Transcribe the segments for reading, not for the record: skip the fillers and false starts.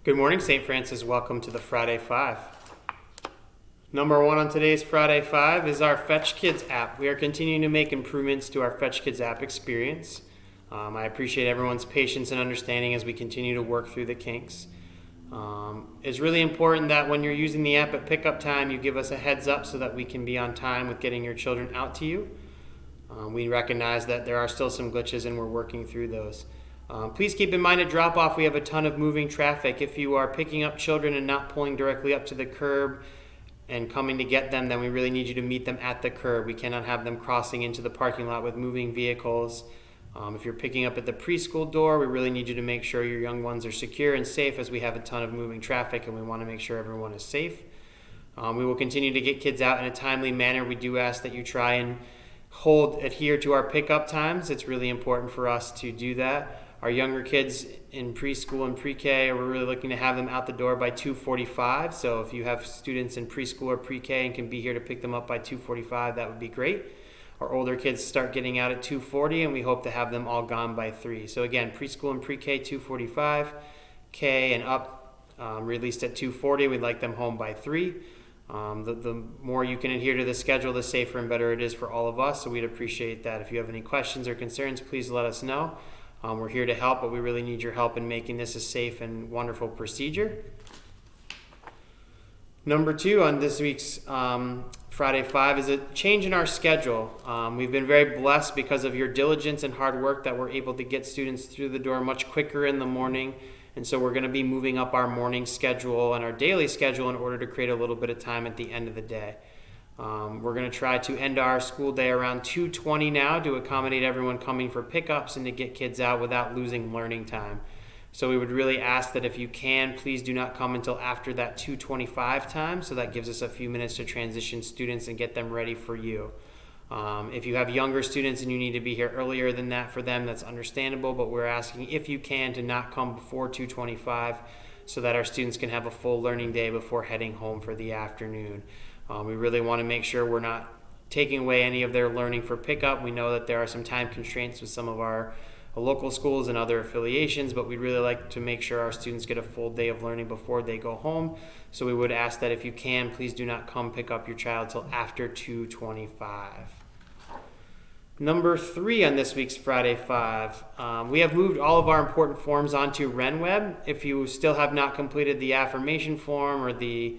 Good morning, St. Francis. Welcome to the Friday Five. Number one on today's Friday Five is our Fetch Kids app. We are continuing to make improvements to our Fetch Kids app experience. I appreciate everyone's patience and understanding as we continue to work through the kinks. It's really important that when you're using the app at pickup time, you give us a heads up so that we can be on time with getting your children out to you. We recognize that there are still some glitches and we're working through those. Please keep in mind at drop-off we have a ton of moving traffic. If you are picking up children and not pulling directly up to the curb and coming to get them, then we really need you to meet them at the curb. We cannot have them crossing into the parking lot with moving vehicles. If you're picking up at the preschool door, we really need you to make sure your young ones are secure and safe, as we have a ton of moving traffic and we want to make sure everyone is safe. We will continue to get kids out in a timely manner. We do ask that you try and adhere to our pickup times. It's really important for us to do that. Our younger kids in preschool and pre-K, we're really looking to have them out the door by 2:45. So if you have students in preschool or pre-K and can be here to pick them up by 2:45, that would be great. Our older kids start getting out at 2:40, and we hope to have them all gone by 3. So again, preschool and pre-K 2:45, K and up released at 2:40. We'd like them home by 3. The more you can adhere to the schedule, the safer and better it is for all of us. So we'd appreciate that. If you have any questions or concerns, please let us know. We're here to help, but we really need your help in making this a safe and wonderful procedure. Number 2 on this week's Friday Five is a change in our schedule. We've been very blessed because of your diligence and hard work that we're able to get students through the door much quicker in the morning. And so we're going to be moving up our morning schedule and our daily schedule in order to create a little bit of time at the end of the day. We're going to try to end our school day around 2:20 now to accommodate everyone coming for pickups and to get kids out without losing learning time. So we would really ask that if you can, please do not come until after that 2:25 time, so that gives us a few minutes to transition students and get them ready for you. If you have younger students and you need to be here earlier than that for them, that's understandable, but we're asking if you can to not come before 2:25 so that our students can have a full learning day before heading home for the afternoon. We really want to make sure we're not taking away any of their learning for pickup. We know that there are some time constraints with some of our local schools and other affiliations, but we'd really like to make sure our students get a full day of learning before they go home. So we would ask that if you can, please do not come pick up your child till after 2:25. Number 3 on this week's Friday Five, we have moved all of our important forms onto RenWeb. If you still have not completed the affirmation form or the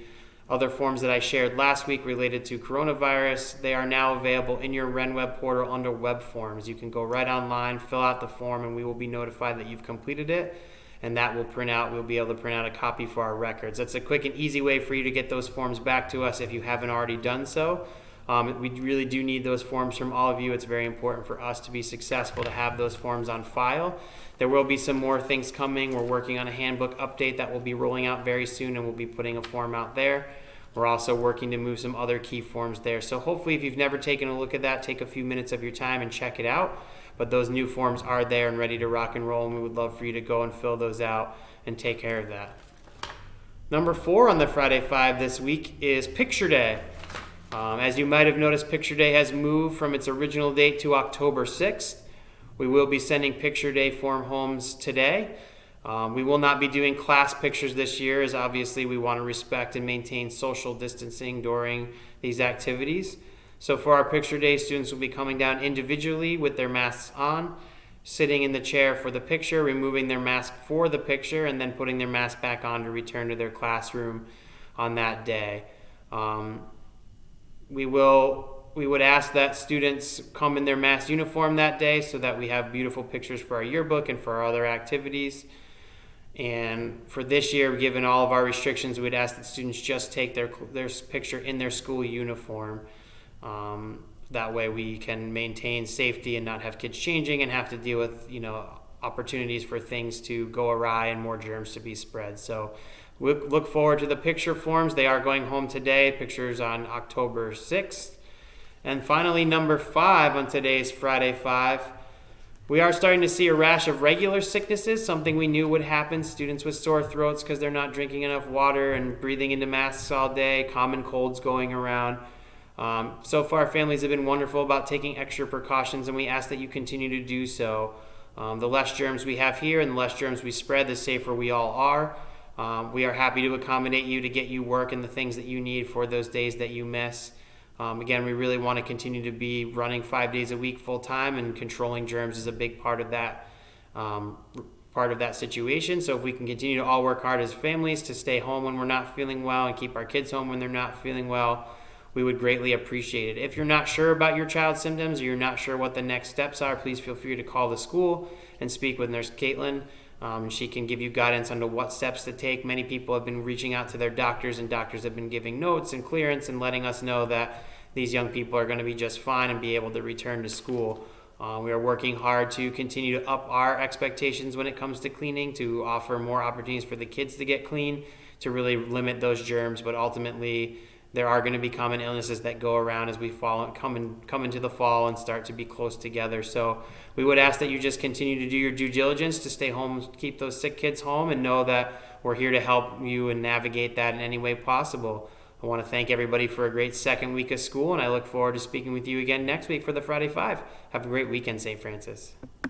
other forms that I shared last week related to coronavirus, they are now available in your RenWeb portal under web forms. You can go right online, fill out the form, and we will be notified that you've completed it, and that will print out. We'll be able to print out a copy for our records. That's a quick and easy way for you to get those forms back to us if you haven't already done so. We really do need those forms from all of you. It's very important for us to be successful to have those forms on file. There will be some more things coming. We're working on a handbook update that will be rolling out very soon, and we'll be putting a form out there. We're also working to move some other key forms there. So hopefully if you've never taken a look at that, take a few minutes of your time and check it out. But those new forms are there and ready to rock and roll, and we would love for you to go and fill those out and take care of that. Number 4 on the Friday Five this week is Picture Day. As you might have noticed, Picture Day has moved from its original date to October 6th. We will be sending Picture Day form homes today. We will not be doing class pictures this year, as obviously we want to respect and maintain social distancing during these activities. So for our Picture Day, students will be coming down individually with their masks on, sitting in the chair for the picture, removing their mask for the picture, and then putting their mask back on to return to their classroom on that day. We would ask that students come in their mask uniform that day so that we have beautiful pictures for our yearbook and for our other activities. And for this year, given all of our restrictions, we'd ask that students just take their picture in their school uniform. That way we can maintain safety and not have kids changing and have to deal with, opportunities for things to go awry and more germs to be spread. So we look forward to the picture forms. They are going home today. Pictures on October 6th. And finally, number 5 on today's Friday Five. We are starting to see a rash of regular sicknesses, something we knew would happen. Students with sore throats because they're not drinking enough water and breathing into masks all day, common colds going around. So far, families have been wonderful about taking extra precautions, and we ask that you continue to do so. The less germs we have here and the less germs we spread, the safer we all are. We are happy to accommodate you to get you work and the things that you need for those days that you miss. Again, we really want to continue to be running 5 days a week full time, and controlling germs is a big part of that situation. So if we can continue to all work hard as families to stay home when we're not feeling well and keep our kids home when they're not feeling well, we would greatly appreciate it. If you're not sure about your child's symptoms, or you're not sure what the next steps are, please feel free to call the school and speak with Nurse Caitlin. She can give you guidance on what steps to take. Many people have been reaching out to their doctors, and doctors have been giving notes and clearance and letting us know that these young people are going to be just fine and be able to return to school. We are working hard to continue to up our expectations when it comes to cleaning, to offer more opportunities for the kids to get clean, to really limit those germs. But ultimately, there are going to be common illnesses that go around as we come into the fall and start to be close together. So we would ask that you just continue to do your due diligence to stay home, keep those sick kids home, and know that we're here to help you and navigate that in any way possible. I want to thank everybody for a great second week of school, and I look forward to speaking with you again next week for the Friday Five. Have a great weekend, St. Francis.